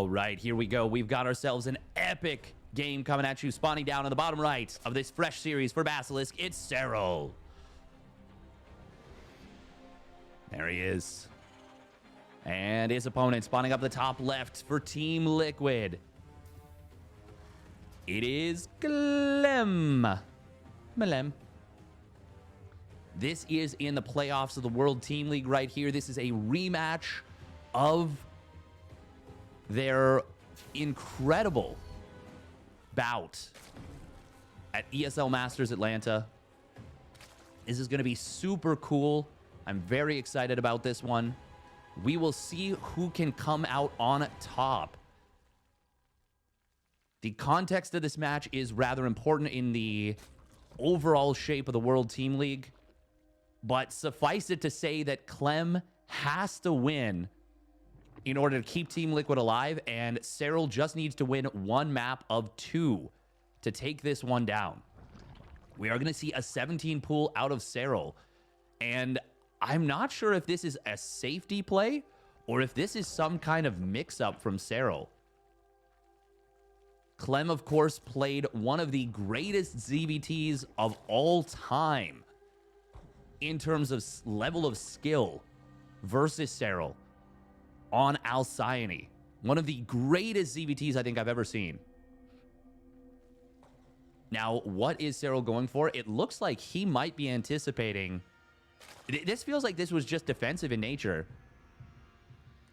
All right, here we go. We've got ourselves an epic game coming at you, spawning down on the bottom right of this fresh series for Basilisk. It's Serral. There he is. And his opponent spawning up the top left for TeamLiquid. It is Clem. This is in the playoffs of the World Team League right here. This is a rematch of their incredible bout at ESL Masters Atlanta. This is going to be super cool. I'm very excited about this one. We will see who can come out on top. The context of this match is rather important in the overall shape of the World Team League. But suffice it to say that Clem has to win in order to keep TeamLiquid alive, and Serral just needs to win one map of 2 to take this one down. We are going to see a 17 pool out of Serral, and I'm not sure if this is a safety play or if this is some kind of mix-up from Serral. Clem, of course, played one of the greatest ZvTs of all time in terms of level of skill versus Serral on Alcyone. One of the greatest ZvTs I think I've ever seen. Now, what is Serral going for? It looks like he might be anticipating... This feels like this was just defensive in nature.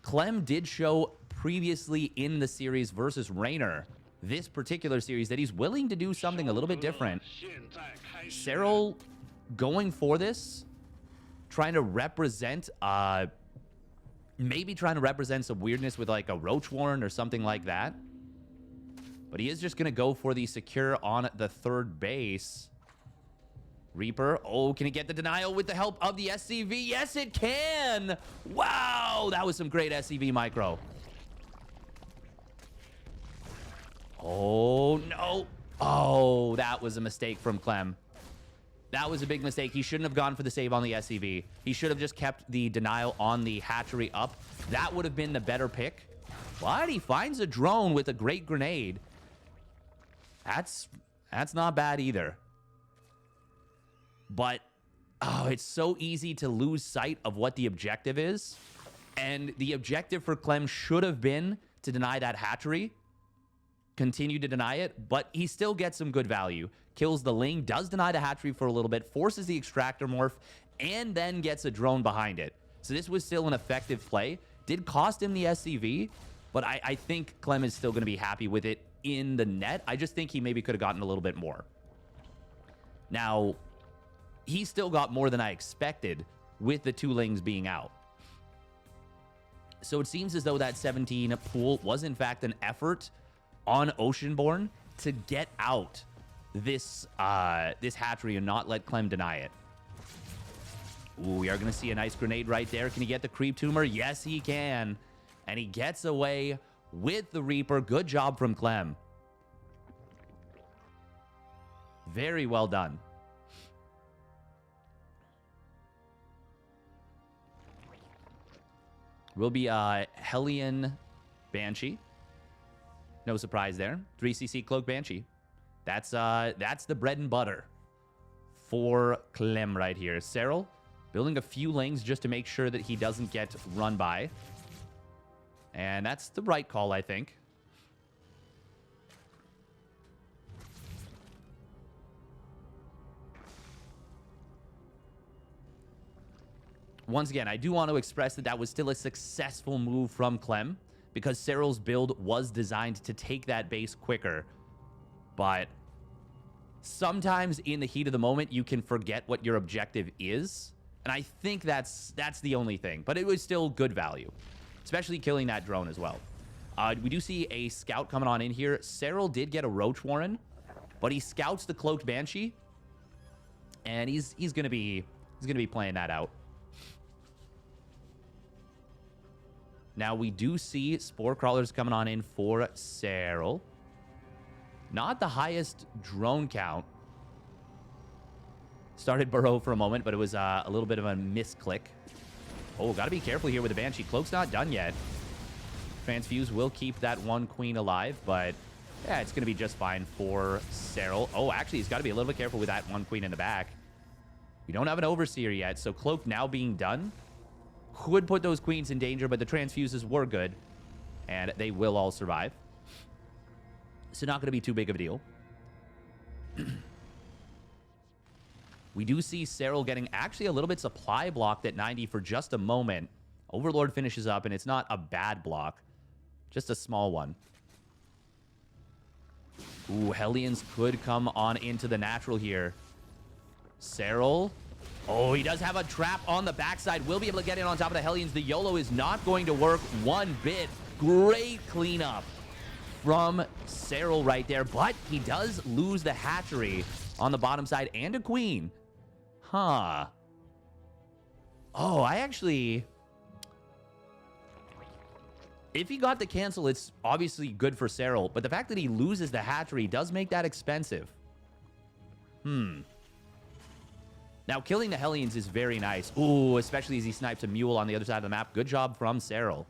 Clem did show previously in the series versus Raynor, this particular series, that he's willing to do something a little bit different. Serral going for this, trying to represent... maybe trying to represent some weirdness with like a Roach Warren or something like that. But he is just going to go for the secure on the third base. Reaper. Oh, can he get the denial with the help of the SCV? Yes, it can. Wow, that was some great SCV micro. Oh, no. Oh, that was a mistake from Clem. That was a big mistake. He shouldn't have gone for the save on the SCV. He should have just kept the denial on the hatchery up. That would have been the better pick. But he finds a drone with a great grenade. That's not bad either. But, oh, it's so easy to lose sight of what the objective is. And the objective for Clem should have been to deny that hatchery. Continue to deny it, but he still gets some good value. Kills the Ling, does deny the hatchery for a little bit, forces the extractor morph, and then gets a drone behind it. So this was still an effective play. Did cost him the SCV, but I think Clem is still going to be happy with it in the net. I just think he maybe could have gotten a little bit more. Now, he still got more than I expected with the 2 Lings being out. So it seems as though that 17 pool was in fact an effort on Oceanborn to get out this this hatchery and not let Clem deny it. Ooh, we are going to see a nice grenade right there. Can he get the creep tumor? Yes, he can. And he gets away with the Reaper. Good job from Clem. Very well done. Will be Hellion Banshee. No surprise there. 3cc Cloak Banshee. That's the bread and butter for Clem right here. Serral building a few Lings just to make sure that he doesn't get run by. And that's the right call, I think. Once again, I do want to express that that was still a successful move from Clem, because Serral's build was designed to take that base quicker. But sometimes in the heat of the moment, you can forget what your objective is. And I think that's the only thing. But it was still good value, especially killing that drone as well. We do see a scout coming on in here. Serral did get a Roach Warren, but he scouts the Cloaked Banshee. And he's gonna be playing that out. Now, we do see Spore Crawlers coming on in for Serral. Not the highest drone count. Started Burrow for a moment, but it was a little bit of a misclick. Oh, got to be careful here with the Banshee. Cloak's not done yet. Transfuse will keep that one queen alive, but yeah, it's going to be just fine for Serral. Oh, actually, he's got to be a little bit careful with that one queen in the back. We don't have an Overseer yet, so Cloak now being done could put those queens in danger, but the Transfuses were good, and they will all survive. So not going to be too big of a deal. We do see Serral getting actually a little bit supply blocked at 90 for just a moment. Overlord finishes up, and it's not a bad block. Just a small one. Ooh, Hellions could come on into the natural here. Serral. Oh, he does have a trap on the backside. Will be able to get in on top of the Hellions. The YOLO is not going to work one bit. Great cleanup from Serral right there. But he does lose the hatchery on the bottom side and a queen. Huh. Oh, I actually... If he got the cancel, it's obviously good for Serral, but the fact that he loses the hatchery does make that expensive. Now, killing the Hellions is very nice. Ooh, especially as he snipes a mule on the other side of the map. Good job from Serral.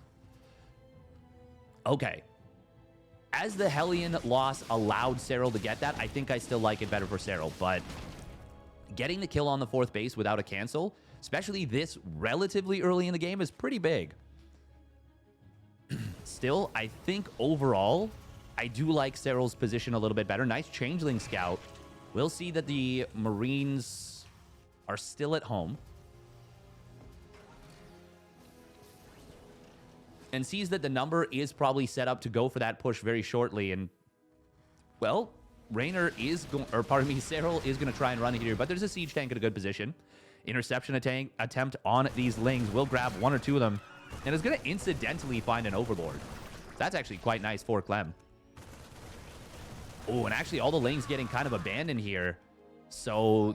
Okay. As the Hellion loss allowed Serral to get that, I think I still like it better for Serral, but getting the kill on the 4th base without a cancel, especially this relatively early in the game, is pretty big. Still, I think overall, I do like Serral's position a little bit better. Nice Changeling Scout. We'll see that the Marines are still at home. And sees that the number is probably set up to go for that push very shortly. And, well, Raynor is going, or pardon me, Serral is going to try and run here, but there's a siege tank in a good position. Interception attempt on these Lings. Will grab one or two of them, and is going to incidentally find an Overlord. That's actually quite nice for Clem. Oh, and actually all the Lings getting kind of abandoned here. So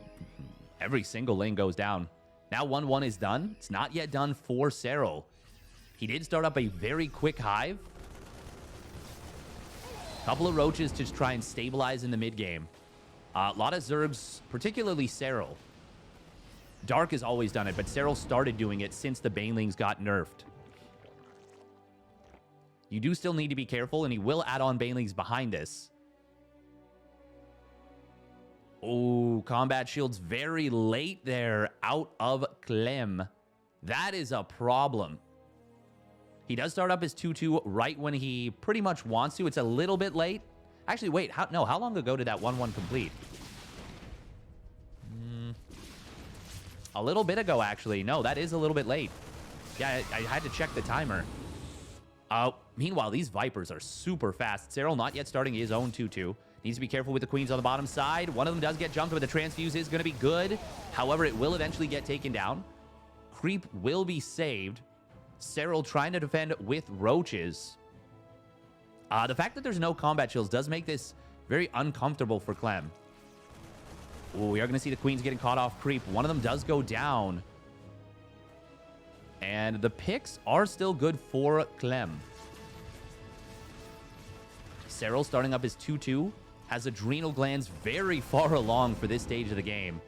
every single Ling goes down. Now 1-1 is done. It's not yet done for Serral. He did start up a very quick hive. Couple of roaches to just try and stabilize in the mid game. A lot of Zergs, particularly Serral. Dark has always done it, but Serral started doing it since the Banelings got nerfed. You do still need to be careful, and he will add on Banelings behind this. Oh, combat shields very late there out of Clem. That is a problem. He does start up his 2-2 right when he pretty much wants to. It's a little bit late. Actually, wait. How long ago did that 1-1 complete? A little bit ago, actually. No, that is a little bit late. Yeah, I had to check the timer. Meanwhile, these Vipers are super fast. Serral not yet starting his own 2-2. Needs to be careful with the queens on the bottom side. One of them does get jumped, but the transfuse is going to be good. However, it will eventually get taken down. Creep will be saved. Serral trying to defend with roaches. The fact that there's no combat shields does make this very uncomfortable for Clem. Ooh, we are going to see the queens getting caught off creep. One of them does go down. And the picks are still good for Clem. Serral starting up his 2-2. Has adrenal glands very far along for this stage of the game.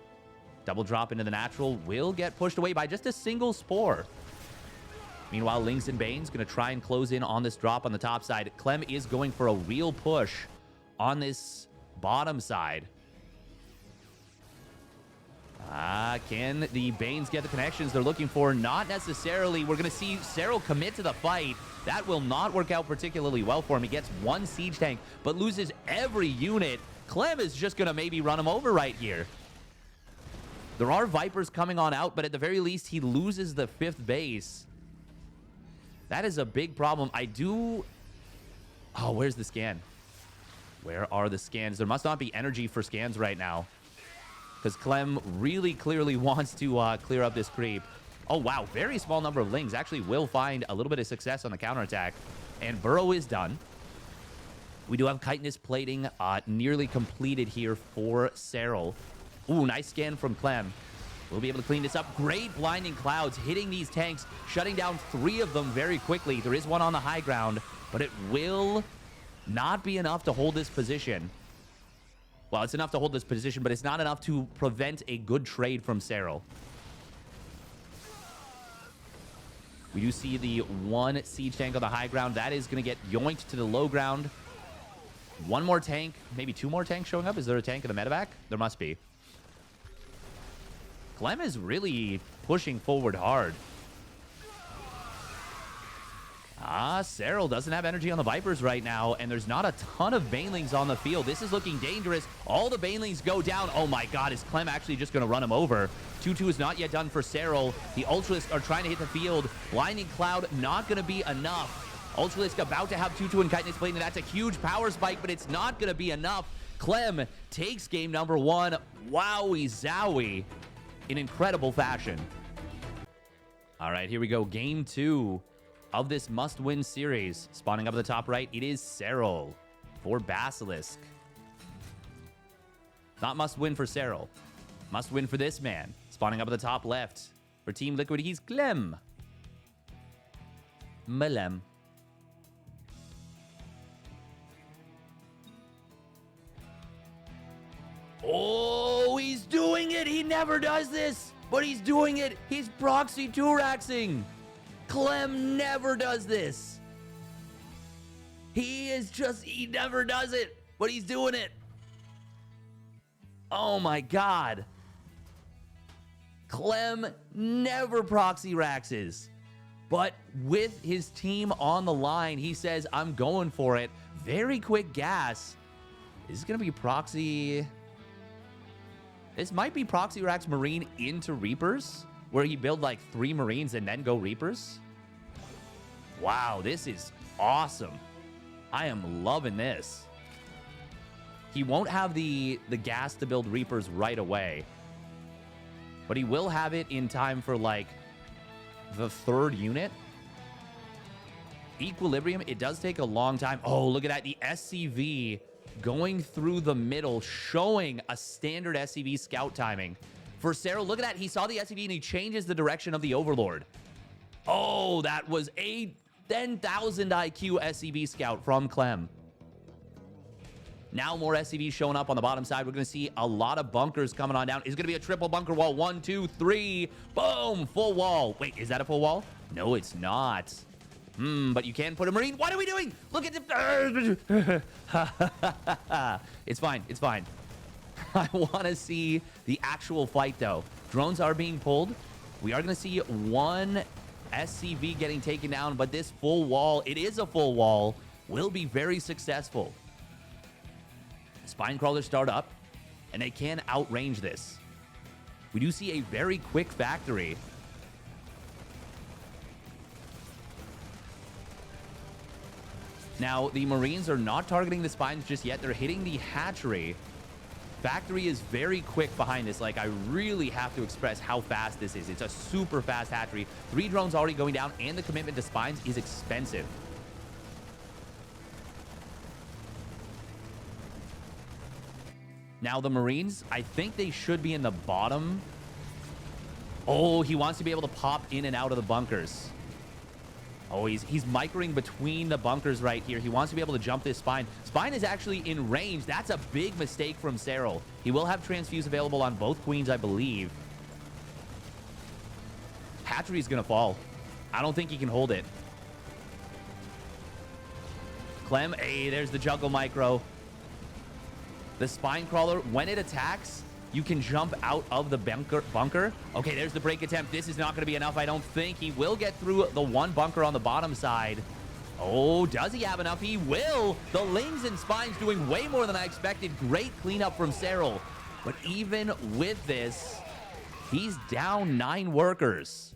Double drop into the natural will get pushed away by just a single spore. Meanwhile, Lings and Bane's going to try and close in on this drop on the top side. Clem is going for a real push on this bottom side. Can the Banes get the connections they're looking for? Not necessarily. We're going to see Serral commit to the fight. That will not work out particularly well for him. He gets one siege tank, but loses every unit. Clem is just going to maybe run him over right here. There are Vipers coming on out, but at the very least, he loses the 5th base. That is a big problem. I do... Oh, where's the scan? Where are the scans? There must not be energy for scans right now, because Clem really clearly wants to clear up this creep. Oh, wow. Very small number of Lings actually will find a little bit of success on the counterattack. And Burrow is done. We do have chitinous plating nearly completed here for Serral. Ooh, nice scan from Clem. We'll be able to clean this up. Great blinding clouds hitting these tanks, shutting down 3 of them very quickly. There is one on the high ground, but it will not be enough to hold this position. Well, it's enough to hold this position, but it's not enough to prevent a good trade from Serral. We do see the one siege tank on the high ground. That is going to get yoinked to the low ground. One more tank, maybe two more tanks showing up. Is there a tank in the medevac? There must be. Clem is really pushing forward hard. Serral doesn't have energy on the Vipers right now, and there's not a ton of Banelings on the field. This is looking dangerous. All the Banelings go down. Oh my god, is Clem actually just going to run him over? 2-2 is not yet done for Serral. The Ultralisk are trying to hit the field. Blinding Cloud not going to be enough. Ultralisk about to have 2-2 and Chitinous Blade, and that's a huge power spike, but it's not going to be enough. Clem takes game number 1. Wowie zowie. In incredible fashion. All right, here we go. Game 2 of this must-win series. Spawning up at the top right, it is Serral for Basilisk. Not must-win for Serral. Must-win for this man. Spawning up at the top left for TeamLiquid, he's Clem. Malem. Oh, he's doing it. He never does this, but he's doing it. He's proxy 2-raxing. Clem never does this. He never does it, but he's doing it. Oh my god. Clem never proxy raxes, but with his team on the line, he says, I'm going for it. Very quick gas. Is this going to be proxy? This might be proxy rax Marine into Reapers, where he build like 3 Marines and then go Reapers. Wow, this is awesome. I am loving this. He won't have the gas to build Reapers right away, but he will have it in time for like the 3rd unit. Equilibrium, it does take a long time. Oh, look at that. The SCV going through the middle, showing a standard SCV scout timing. For Serral, look at that. He saw the SCV and he changes the direction of the Overlord. Oh, that was a 10,000 IQ SCV scout from Clem. Now more SCVs showing up on the bottom side. We're going to see a lot of bunkers coming on down. It's going to be a triple bunker wall. 1, 2, 3. Boom. Full wall. Wait, is that a full wall? No, it's not. But you can put a Marine. What are we doing? Look at the... It's fine. It's fine. I want to see the actual fight, though. Drones are being pulled. We are going to see one SCV getting taken down, but this full wall, it is a full wall, will be very successful. Spine crawlers start up, and they can outrange this. We do see a very quick factory. Now, the Marines are not targeting the spines just yet. They're hitting the hatchery. Factory is very quick behind this. Like, I really have to express how fast this is. It's a super fast hatchery. 3 drones already going down, and the commitment to spines is expensive. Now, the Marines, I think they should be in the bottom. Oh, he wants to be able to pop in and out of the bunkers. Oh, he's microing between the bunkers right here. He wants to be able to jump this spine. Spine is actually in range. That's a big mistake from Serral. He will have transfuse available on both queens, I believe. Hatchery's going to fall. I don't think he can hold it. Clem, hey, there's the juggle micro. The spine crawler, when it attacks, you can jump out of the bunker. Okay, there's the break attempt. This is not going to be enough, I don't think. He will get through the one bunker on the bottom side. Oh, does he have enough? He will. The Lings and Spines doing way more than I expected. Great cleanup from Serral. But even with this, he's down 9 workers.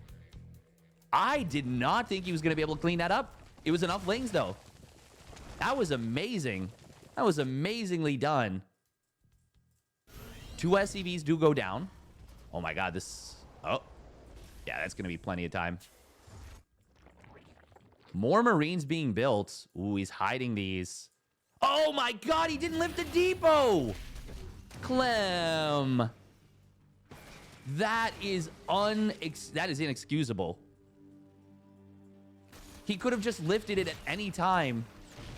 I did not think he was going to be able to clean that up. It was enough Lings, though. That was amazing. That was amazingly done. 2 SCVs do go down. Oh my god, this... Oh. Yeah, that's going to be plenty of time. More Marines being built. Ooh, he's hiding these. Oh my god, he didn't lift the depot! Clem. That is inexcusable. He could have just lifted it at any time.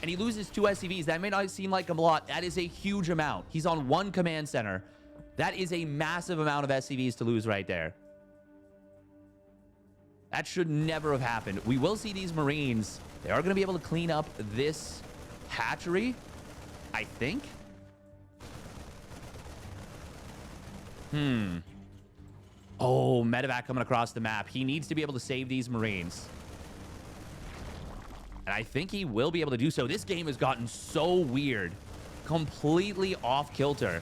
And he loses 2 SCVs. That may not seem like a lot. That is a huge amount. He's on 1 command center. That is a massive amount of SCVs to lose right there. That should never have happened. We will see these Marines. They are going to be able to clean up this hatchery, I think. Oh, medevac coming across the map. He needs to be able to save these Marines. And I think he will be able to do so. This game has gotten so weird. Completely off kilter.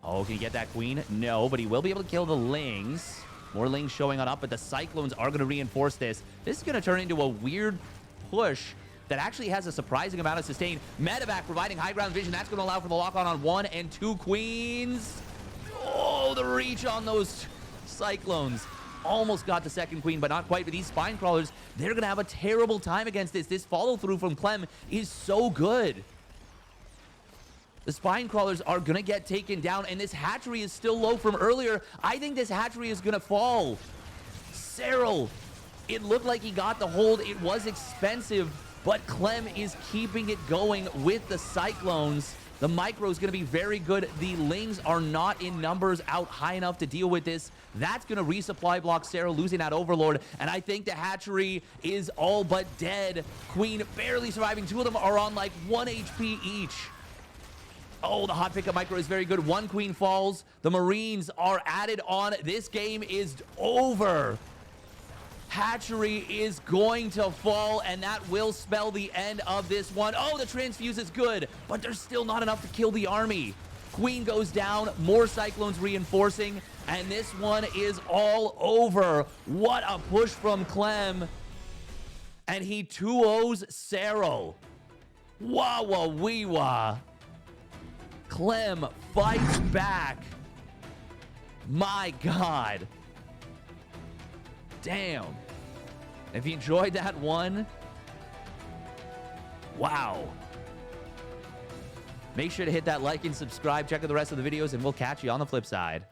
Oh, can he get that queen? No, but he will be able to kill the Lings. More Lings showing on up, but the Cyclones are going to reinforce this. This is going to turn into a weird push that actually has a surprising amount of sustain. Medevac providing high ground vision. That's going to allow for the lock-on on 1 and 2 queens. Oh, the reach on those Cyclones. Almost got the second queen, but not quite. But these spine crawlers, they're going to have a terrible time against this. This follow-through from Clem is so good. The spine crawlers are going to get taken down, and this hatchery is still low from earlier. I think this hatchery is going to fall. Serral, it looked like he got the hold. It was expensive, but Clem is keeping it going with the Cyclones. The micro is going to be very good. The Lings are not in numbers out high enough to deal with this. That's going to resupply block Serral, losing that Overlord. And I think the hatchery is all but dead. Queen barely surviving. 2 of them are on like 1 HP each. Oh, the hot pickup micro is very good. 1 queen falls. The Marines are added on. This game is over. Hatchery is going to fall, and that will spell the end of this one. Oh, the transfuse is good, but there's still not enough to kill the army. Queen goes down, more Cyclones reinforcing, and this one is all over. What a push from Clem. And he 2-0s Serral. Wah-wah-wee-wah. Clem fights back. My God. Damn. If you enjoyed that one, wow. Make sure to hit that like and subscribe. Check out the rest of the videos, and we'll catch you on the flip side.